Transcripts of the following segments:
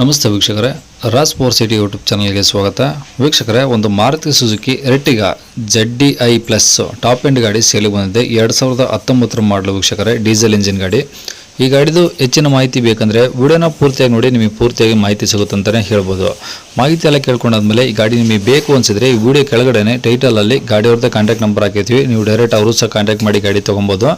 ನಮಸ್ತೆ ವೀಕ್ಷಕರೇ, Raj power city YouTube ಚಾನಲ್ಗೆ ಸ್ವಾಗತ. ವೀಕ್ಷಕರೇ, ಒಂದು Maruti Suzuki Ertiga ZDI plus top end ಗಾಡಿ ಸೇಲಿಗೆ ಬಂದಿದೆ. 2019 ಮಾಡಲು ವೀಕ್ಷಕರೇ, ಡೀಸೆಲ್ ಇಂಜಿನ್ ಗಾಡಿ. ಈ ಗಾಡಿದು ಹೆಚ್ಚಿನ ಮಾಹಿತಿ ಬೇಕಂದರೆ ವಿಡಿಯೋನ ಪೂರ್ತಿಯಾಗಿ ನೋಡಿ, ನಿಮಗೆ ಪೂರ್ತಿಯಾಗಿ ಮಾಹಿತಿ ಸಿಗುತ್ತೆ ಅಂತಲೇ ಹೇಳ್ಬೋದು. ಮಾಹಿತಿ ಎಲ್ಲ ಕೇಳ್ಕೊಂಡಾದ್ಮೇಲೆ ಈ ಗಾಡಿ ನಿಮಗೆ ಬೇಕು ಅನಿಸಿದ್ರೆ ಈ ವಿಡಿಯೋ ಕೆಳಗಡೆ ಟೈಟಲಲ್ಲಿ ಗಾಡಿಯವ್ರದ್ದು ಕಾಂಟ್ಯಾಕ್ಟ್ ನಂಬರ್ ಹಾಕಿರ್ತೀವಿ. ನೀವು ಡೈರೆಕ್ಟ್ ಅವರು ಸಹ ಕಾಂಟ್ಯಾಕ್ಟ್ ಮಾಡಿ ಗಾಡಿ ತೊಗೊಬೋದು.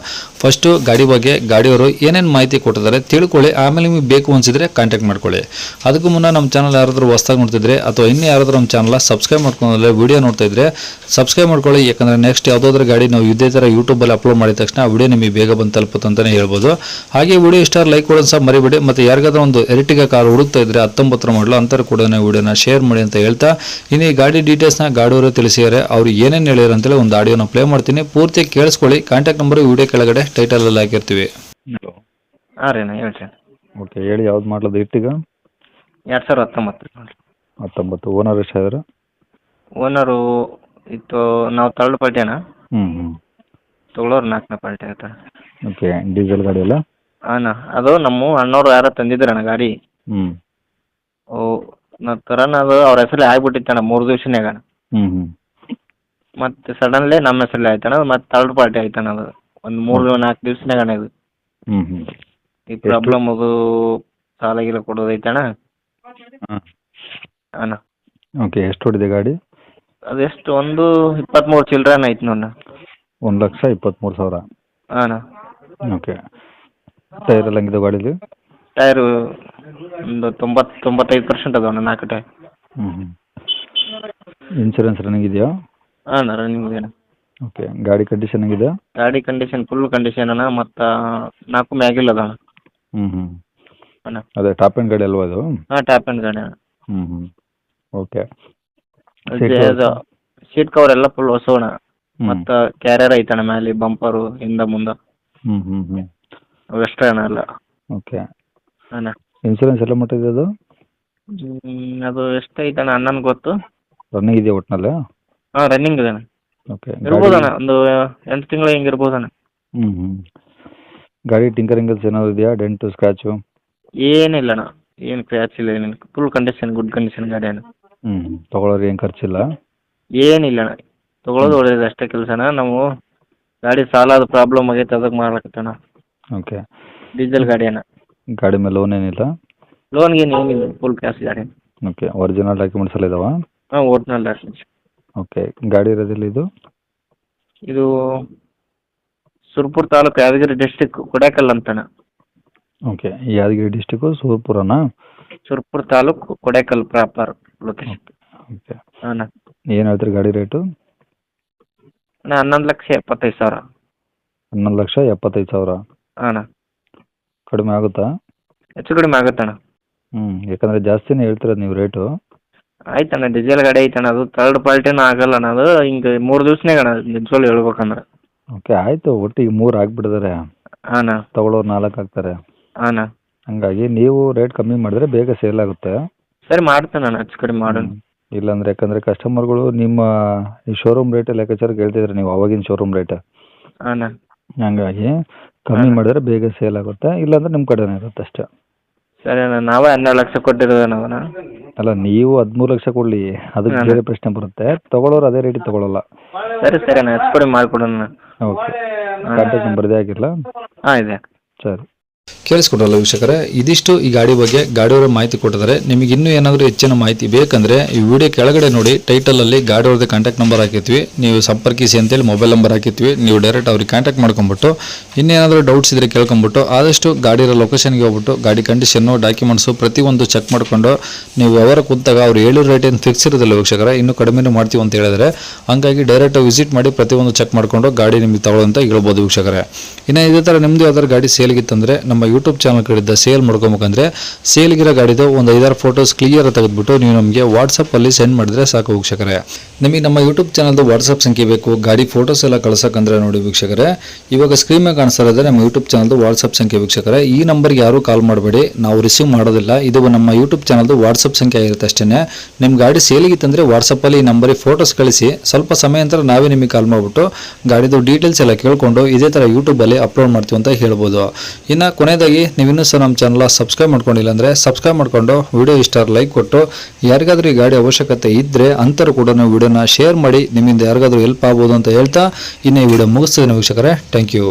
ಫಸ್ಟು ಗಾಡಿ ಬಗ್ಗೆ ಗಾಡಿಯವರು ಏನೇನು ಮಾಹಿತಿ ಕೊಟ್ಟಿದ್ದಾರೆ ತಿಳ್ಕೊಳ್ಳಿ, ಆಮೇಲೆ ನಿಮಗೆ ಬೇಕು ಅನಿಸಿದ್ರೆ ಕಾಂಟ್ಯಾಕ್ಟ್ ಮಾಡ್ಕೊಳ್ಳಿ. ಅದಕ್ಕೂ ಮುನ್ನ ನಮ್ಮ ಚಾನಲ್ ಯಾರಾದರೂ ಹೊಸ್ದಾಗಿ ನೋಡ್ತಿದ್ರೆ ಅಥವಾ ಇನ್ನೂ ಯಾರಾದರೂ ನಮ್ಮ ಚಾನಲ್ ಸಬ್ಸ್ಕ್ರೈಬ್ ಮಾಡ್ಕೊಂಡ್ರೆ ವಿಡಿಯೋ ನೋಡ್ತಾ ಇದ್ರೆ ಸಬ್ಸ್ಕ್ರೈಬ್ ಮಾಡ್ಕೊಳ್ಳಿ. ಯಾಕಂದರೆ ನೆಕ್ಸ್ಟ್ ಯಾವುದಾದ್ರೂ ಗಾಡಿ ನಾವು ಇದೇ ಥರ ಯೂಟ್ಯೂಬಲ್ಲಿ ಅಪ್ಲೋಡ್ ಮಾಡಿದ ತಕ್ಷಣ ಆ ವಿಡಿಯೋ ನಿಮಗೆ ಬೇಗ ಬಂದು ತಲುಪುತ್ತೆ ಅಂತಲೇ ಹೇಳ್ಬೋದು. ಹಾಗೆ ವಿಡಿಯೋ ಇಷ್ಟ ಲೈಕ್ ಕೊಡೋದು ಸಹ ಮರಿಬೇಡಿ. ಮತ್ತು ಯಾರಿಗಾದ್ರೂ ಒಂದು ಎರ್ಟಿಗಾ ಕಾರ್ ಹುಡುಕ್ತಾ ಇದ್ರೆ 19 ಮಾಡಲು ಅಂತರ ಕೂಡ ವಿಡಿಯೋನ ಶೇರ್ ಮಾಡಿ ಅಂತ ಹೇಳ್ತಾ, ಇನ್ನು ಈ ಗಾಡಿ ಡೀಟೇಲ್ಸ್ನ ಗಾಡಿಯವರು ತಿಳಿಸಿದ್ದಾರೆ. ಅವರು ಏನೇನು ಹೇಳಿದ್ರು ಅಂತೇಳಿ ಒಂದು ಆಡಿಯೋನ ಪ್ಲೇ ಮಾಡ್ತೀನಿ, ಪೂರ್ತಿ ಕೇಳಿಸ್ಕೊಳ್ಳಿ. ಕಾಂಟ್ಯಾಕ್ಟ್ ನಂಬರ್ ವಿಡಿಯೋ ಕೆಳಗಡೆ ಟೈಟಲಲ್ಲಿ ಹಾಕಿರ್ತೀವಿ. ಹಲೋ. ಹಾಂ ರೀ ಹೇಳ್ರಿ. ಓಕೆ, ಹೇಳಿ ಯಾವ್ದು ಮಾಡಲದು ಎರ್ಟಿಗಾ? 2019 19. ಓನರ್ ಎಷ್ಟಾದ್ರು? ಓನರು ಇತ್ತು ನಾವು ಥರ್ಡ್ ಪಾರ್ಟಿ ಅಣ್ಣ, ಹ್ಞೂ. ತೊಗೊಳೋರು 4ನೇ ಪಾರ್ಟಿ ಆಯ್ತು. ಓಕೆ, ಡೀಸೆಲ್ ಗಾಡಿ ಅಲ್ಲ? ಅಣ್ಣ ಅದು ನಮ್ಮ ಅಣ್ಣವ್ರು ಯಾರೋ ತಂದಿದ್ರಣ್ಣ ಗಾಡಿ. ಹ್ಞೂ ತರನ ಅದು ಅವ್ರ ಹೆಸರಲ್ಲಿ ಆಗ್ಬಿಟ್ಟಿತ್ತಣ್ಣ 3 ದಿವ್ಸನ್ಯಾಗ. ಹ್ಞೂ. ಮತ್ತು ಸಡನ್ಲಿ ನಮ್ಮ ಹೆಸರಲ್ಲಿ ಆಯ್ತಣ್ಣ, ಮತ್ತು ಥರ್ಡ್ ಪಾರ್ಟಿ ಆಯ್ತಣ್ಣ. ಅದು ಒಂದು 3-4 ದಿವ್ಸನ್ಯಾಗ ಅಣ್ಣ ಇದು ಹ್ಞೂ. ಈ ಪ್ರಾಬ್ಲಮ್. ಅದು ಸಾಲ ಗೀಲ ಕೊಡೋದೈತಣ್ಣ. ಹಾಂ. ಅಣ್ಣ ಓಕೆ, ಎಷ್ಟು ಹೊಡಿದೆ ಗಾಡಿ? ಅದೆಷ್ಟು ಒಂದು 23 ಚಿಲ್ಡ್ರನ್ ಆಯ್ತು ನೋಡಣ್ಣ. 1,23,000. ಅಣ್ಣ ಓಕೆ, ಟೈರ್ ಎಲ್ಲ ಹಂಗಿದೆ ಗಾಡೀಲಿ? ಟೈರು ಒಂದು 90-95% ಅದಾವಣ್ಣ, 4 ಟೈರ್. ಹ್ಞೂ. ಇನ್ಸೂರೆನ್ಸ್ ರನ್ನಿಂಗ್ ಇದೆಯಾ? ಹಾಂ ರನ್ನಿಂಗ್ ಅಣ್ಣ. ಓಕೆ, ಗಾಡಿ ಕಂಡೀಷನ್ ಹೆಂಗಿದೆ? ಗಾಡಿ ಕಂಡೀಷನ್ ಫುಲ್ ಕಂಡೀಷನ್ ಅಣ್ಣ. ಮತ್ತು 4 ಮ್ಯಾಗಿಲ್ ಅದಾವಣ್ಣ. ಹ್ಞೂ. ಅಣ್ಣ ಅದೇ ಟಾಪ್ ಎಂಡ್ ಗಾಡಿ ಅಲ್ವಾ ಅದು? ಹಾಂ ಟ್ಯಾಪ್ ಆ್ಯಂಡ್ ಗಾಡಿ ಅಣ್ಣ. ಹ್ಞೂ. ಓಕೆ, ಅದು ಸೀಟ್ ಕವರ್ ಎಲ್ಲ ಫುಲ್ ಹೊಸವಣ್ಣ. ಮತ್ತು ಕ್ಯಾರಿಯರ್ ಐತಣ್ಣ ಮ್ಯಾಲೆ, ಬಂಪರು ಹಿಂದೆ ಮುಂದೆ ಹ್ಞೂ. ಅಷ್ಟೇ ಅಣ್ಣ ಎಲ್ಲ. ಓಕೆ, ಅಣ್ಣ ಇನ್ಸೂರೆನ್ಸ್ ಎಲ್ಲ ಮಟ್ಟಿದೆ ಅದು? ಅದು ಎಷ್ಟೈತಣ್ಣ ಅಣ್ಣನ ಗೊತ್ತು. ರನ್ನಿಂಗ್ ಇದೆಯಾ ಒಟ್ಟಿನಲ್ಲಿ? ಹಾಂ ರನ್ನಿಂಗ್ ಇದೆ ಅಣ್ಣ. ಓಕೆ, ಇರ್ಬೋದಣ್ಣ, ಒಂದು 8 ತಿಂಗಳು ಹಿಂಗೆ ಇರ್ಬೋದಣ್ಣ. ಹ್ಞೂ. ಗಾಡಿ ಟಿಂಕರಿಂಗಲ್ಸ್ ಏನಾದ್ರು ಇದೆಯಾ? Dent scratch? ಏನಿಲ್ಲ ಅಣ್ಣ, ಏನು ಕ್ರ್ಯಾಚ್ ಇಲ್ಲ, ಏನಿಲ್ಲ. ಫುಲ್ ಕಂಡೀಷನ್, ಗುಡ್ ಕಂಡೀಷನ್ ಗಾಡಿ ಅಣ್ಣ. ತೊಗೊಳೋರು ಏನು ಖರ್ಚಿಲ್ಲ? ಏನಿಲ್ಲ ಅಣ್ಣ, ತೊಗೊಳೋದು ಒಳ್ಳೇದು ಅಷ್ಟೇ ಕೆಲಸನ. ನಾವು ಗಾಡಿ ಸಾಲದ ಪ್ರಾಬ್ಲಮ್ ಆಗೈತೆ, ಅದಕ್ಕೆ ಮಾಡ್ಲಕತ್ತಣ್ಣ. ಓಕೆ, ಡೀಸೆಲ್ ಗಾಡಿ ಅಣ್ಣ. ಗಾಡಿ ಮೇಲೆ ಲೋನ್ ಏನಿಲ್ಲ? ಲೋನ್ ಗೀನ್ ಏನಿಲ್ಲ, ಫುಲ್ ಕ್ಯಾಶ್ ಗಾಡಿ. ಓಕೆ, ಒರಿಜಿನಲ್ ಡಾಕ್ಯುಮೆಂಟ್ಸ್ ಎಲ್ಲ ಇದಾವಾ? ಹಾಂ ಒರಿಜಿನಲ್ ಡಾಕ್ಯುಮೆಂಟ್ಸ್. ಓಕೆ, ಗಾಡಿ ಇರೋದಿಲ್ಲ ಇದು? ಇದು ಸುರ್ಪುರ ತಾಲೂಕು, ಯಾದಗಿರಿ ಡಿಸ್ಟಿಕ್, ಕೊಡೇಕಲ್ ಅಂತಣ್ಣ. ಓಕೆ, ಯಾದಗಿರಿ ಡಿಸ್ಟಿಕ್ಕು ಸುರ್ಪುರನಾ? Surpur taluk, Kodekal proper location. Okay, ಅಣ್ಣ ಏನು ಹೇಳ್ತೀರಿ ಗಾಡಿ ರೇಟು? ಅಣ್ಣ 11,75,000. 11,75,000? ಅಣ್ಣ ಕಡಿಮೆ ಆಗುತ್ತಾ? ಹೆಚ್ಚು ಕಡಿಮೆ ಆಗುತ್ತಣ್ಣ. ಯಾಕಂದರೆ ಜಾಸ್ತಿನೇ ಹೇಳ್ತಿರೋದು ನೀವು ರೇಟು. ಆಯ್ತಣ್ಣ, ಡೀಸೆಲ್ ಗಾಡಿ ಐತಣ್ಣ, ಅದು ಥರ್ಡ್ ಪಾರ್ಟಿನೂ ಆಗಲ್ಲ ಅಣ್ಣ. ಅದು ಹಿಂಗೆ 3 ದಿವ್ಸನಾಗ ಅಣ್ಣ, ನಿಜವಾಗ್ಲೂ ಹೇಳ್ಬೇಕಂದ್ರೆ. ಓಕೆ, ಆಯಿತು, ಒಟ್ಟಿಗೆ 3 ಆಗಿಬಿಟ್ಟಿದ್ದಾರೆ. ಅಣ್ಣ ತೊಗೊಳೋರು 4 ಆಗ್ತಾರೆ. ಅಣ್ಣ ಹಂಗಾಗಿ ನೀವು ರೇಟ್ ಕಮ್ಮಿ ಮಾಡಿದ್ರೆ ಬೇಗ ಸೇಲ್ ಆಗುತ್ತೆ. ಸರಿ ಮಾಡ್ತಾನೆ ಅಣ್ಣ, ಹೆಚ್ಚು ಕಡಿಮೆ ಮಾಡೋಣ. ಇಲ್ಲಾಂದ್ರೆ ಯಾಕಂದರೆ ಕಸ್ಟಮರ್ಗಳು ನಿಮ್ಮ ಈ ಶೋರೂಮ್ ರೇಟ್ ಲೆಕ್ಕಾಚಾರ ಕೇಳ್ತಿದ್ರೆ ನೀವು ಅವಾಗಿನ ಶೋರೂಮ್ ರೇಟ್. ಅಣ್ಣ ಹಂಗಾಗಿ ಕಮ್ಮಿ ಮಾಡಿದ್ರೆ ಬೇಗ ಸೇಲ್ ಆಗುತ್ತೆ, ಇಲ್ಲಾಂದ್ರೆ ನಿಮ್ಮ ಕಡೆನೇ ಇರುತ್ತೆ ಅಷ್ಟೇ. ಸರಿ ಅಣ್ಣ, ನಾವೇ 12 ಲಕ್ಷ ಕೊಟ್ಟಿರೋದಣ್ಣ ಅದನ್ನ. ಅಲ್ಲ, ನೀವು 13 ಲಕ್ಷ ಕೊಡಲಿ, ಅದಕ್ಕೆ ಬೇರೆ ಪ್ರಶ್ನೆ ಬರುತ್ತೆ. ತೊಗೊಳೋರು ಅದೇ ರೇಟಿಗೆ ತೊಗೊಳಲ್ಲ. ಸರಿ ಅಣ್ಣ, ಹೆಚ್ಚು ಕಡಿಮೆ ಮಾಡಿಕೊಡೋಣ. ಓಕೆ, ಕಾಂಟ್ಯಾಕ್ಟ್ ನಂಬರ್ ಇದೇ ಆಗಿರಲ್ಲ? ಹಾಂ ಇದೆ. ಸರಿ, ಕೇಳಿಸ್ಕೊಡಲ್ಲ ವೀಕ್ಷಕರೇ, ಇದಿಷ್ಟು ಈ ಗಾಡಿ ಬಗ್ಗೆ ಗಾಡಿಯವರು ಮಾಹಿತಿ ಕೊಟ್ಟಿದ್ದಾರೆ. ನಿಮಗೆ ಇನ್ನೂ ಏನಾದರೂ ಹೆಚ್ಚಿನ ಮಾಹಿತಿ ಬೇಕಂದರೆ ಈ ವಿಡಿಯೋ ಕೆಳಗಡೆ ನೋಡಿ, ಟೈಟಲಲ್ಲಿ ಗಾಡಿಯವ್ರದ್ದು ಕಾಂಟ್ಯಾಕ್ಟ್ ನಂಬರ್ ಹಾಕಿರ್ತೀವಿ. ನೀವು ಸಂಪರ್ಕಿಸಿ ಅಂತೇಳಿ ಮೊಬೈಲ್ ನಂಬರ್ ಹಾಕಿರ್ತೀವಿ. ನೀವು ಡೈರೆಕ್ಟ್ ಅವ್ರಿಗೆ ಕಾಂಟ್ಯಾಕ್ಟ್ ಮಾಡ್ಕೊಂಬಿಟ್ಟು ಇನ್ನೇನಾದರೂ ಡೌಟ್ಸ್ ಇದ್ದರೆ ಕೇಳ್ಕೊಂಬಿಟ್ಟು ಆದಷ್ಟು ಗಾಡಿಯ ಲೊಕೇಶನ್ಗೆ ಹೋಗ್ಬಿಟ್ಟು ಗಾಡಿ ಕಂಡೀಷನ್ನು, ಡಾಕ್ಯುಮೆಂಟ್ಸು ಪ್ರತಿಯೊಂದು ಚೆಕ್ ಮಾಡಿಕೊಂಡು ನೀವು ವ್ಯವಹಾರ ಕೂತಾಗ ಅವ್ರು ಹೇಳಿರೋ ರೇಟ್ ಏನು ಫಿಕ್ಸ್ ಇರೋದಿಲ್ಲ ವೀಕ್ಷಕರೇ, ಇನ್ನೂ ಕಡಿಮೆನೂ ಮಾಡ್ತೀವಿ ಅಂತ ಹೇಳಿದ್ರೆ. ಹಂಗಾಗಿ ಡೈರೆಕ್ಟ್ ವಿಸಿಟ್ ಮಾಡಿ ಪ್ರತಿಯೊಂದು ಚೆಕ್ ಮಾಡಿಕೊಂಡು ಗಾಡಿ ನಿಮಗೆ ತಗೊಳ್ಳೋಂತ ಹೇಳ್ಬೋದು ವೀಕ್ಷಕರೇ. ಇನ್ನು ಇದೇ ಥರ ನಿಮ್ಮದು ಯಾವ್ದಾದ್ರು ಗಾಡಿ ಸೇಲ್ಗಿತ್ತಂದರೆ ನಮ್ಮ ಯೂಟ್ಯೂಬ್ ಚಾನಲ್ ಕಡೆಯಿಂದ ಸೇಲ್ ಮಾಡ್ಕೊಬೇಕಂದ್ರೆ ಸೇಲ್ಗಿರೋ ಗಾಡಿದು ಒಂದು 5-6 ಫೋಟೋಸ್ ಕ್ಲಿಯರ್ ತೆಗೆದುಬಿಟ್ಟು ನೀವು ನಮಗೆ ವಾಟ್ಸಪ್ಪಲ್ಲಿ ಸೆಂಡ್ ಮಾಡಿದ್ರೆ ಸಾಕು ವೀಕ್ಷಕರೇ. ನಿಮಗೆ ನಮ್ಮ ಯೂಟ್ಯೂಬ್ ಚಾನಲ್ದು ವಾಟ್ಸಪ್ ಸಂಖ್ಯೆ ಬೇಕು, ಗಾಡಿ ಫೋಟೋಸ್ ಎಲ್ಲ ಕಳ್ಸೋಕಂದ್ರೆ ನೋಡಿ ವೀಕ್ಷಕರೇ, ಇವಾಗ ಸ್ಕ್ರೀನ್ ಮೇಲೆ ಕಾಣಿಸ್ತಾ ಇರೋದೇ ನಮ್ಮ ಯೂಟ್ಯೂಬ್ ಚಾನಲ್ದು ವಾಟ್ಸಪ್ ಸಂಖ್ಯೆ ವೀಕ್ಷಕರೇ. ಈ ನಂಬರ್ಗೆ ಯಾರೂ ಕಾಲ್ ಮಾಡಬೇಡಿ, ನಾವು ರಿಸೀವ್ ಮಾಡೋದಿಲ್ಲ. ಇದು ನಮ್ಮ ಯೂಟ್ಯೂಬ್ ಚಾನಲ್ದು ವಾಟ್ಸಪ್ ಸಂಖ್ಯೆ ಆಗಿರುತ್ತೆ ಅಷ್ಟೇ. ನಿಮ್ಮ ಗಾಡಿ ಸೇಲಿಗಿತ್ತಂದರೆ ವಾಟ್ಸಪ್ಪಲ್ಲಿ ಈ ನಂಬರಿಗೆ ಫೋಟೋಸ್ ಕಳಿಸಿ, ಸ್ವಲ್ಪ ಸಮಯ ನಂತರ ನಾವೇ ನಿಮಗೆ ಕಾಲ್ ಮಾಡಿಬಿಟ್ಟು ಗಾಡಿದು ಡೀಟೇಲ್ಸ್ ಎಲ್ಲ ಕೇಳಿಕೊಂಡು ಇದೇ ಥರ ಯೂಟ್ಯೂಬಲ್ಲಿ ಅಪ್ಲೋಡ್ ಮಾಡ್ತೀವಿ ಅಂತ ಹೇಳ್ಬೋದು. ಇನ್ನು ಕೊನೆಯದಾಗಿ ಅದಕ್ಕಾಗಿ ನೀವು ಇನ್ನೂ ಸಹ ನಮ್ಮ ಚಾನಲ್ ಸಬ್ಸ್ಕ್ರೈಬ್ ಮಾಡ್ಕೊಂಡಿಲ್ಲ ಅಂದರೆ ಸಬ್ಸ್ಕ್ರೈಬ್ ಮಾಡಿಕೊಂಡು ವಿಡಿಯೋ ಇಷ್ಟ ಲೈಕ್ ಕೊಟ್ಟು ಯಾರಿಗಾದ್ರೂ ಈ ಗಾಡಿ ಅವಶ್ಯಕತೆ ಇದ್ದರೆ ಅಂಥವ್ರು ಕೂಡ ನೀವು ವಿಡಿಯೋನ ಶೇರ್ ಮಾಡಿ, ನಿಮ್ಮಿಂದ ಯಾರಿಗಾದ್ರೂ ಹೆಲ್ಪ್ ಆಗ್ಬೋದು ಅಂತ ಹೇಳ್ತಾ ಇನ್ನು ಈ ವಿಡಿಯೋ ಮುಗಿಸ್ತೀನಿ ವೀಕ್ಷಕರೇ. Thank you.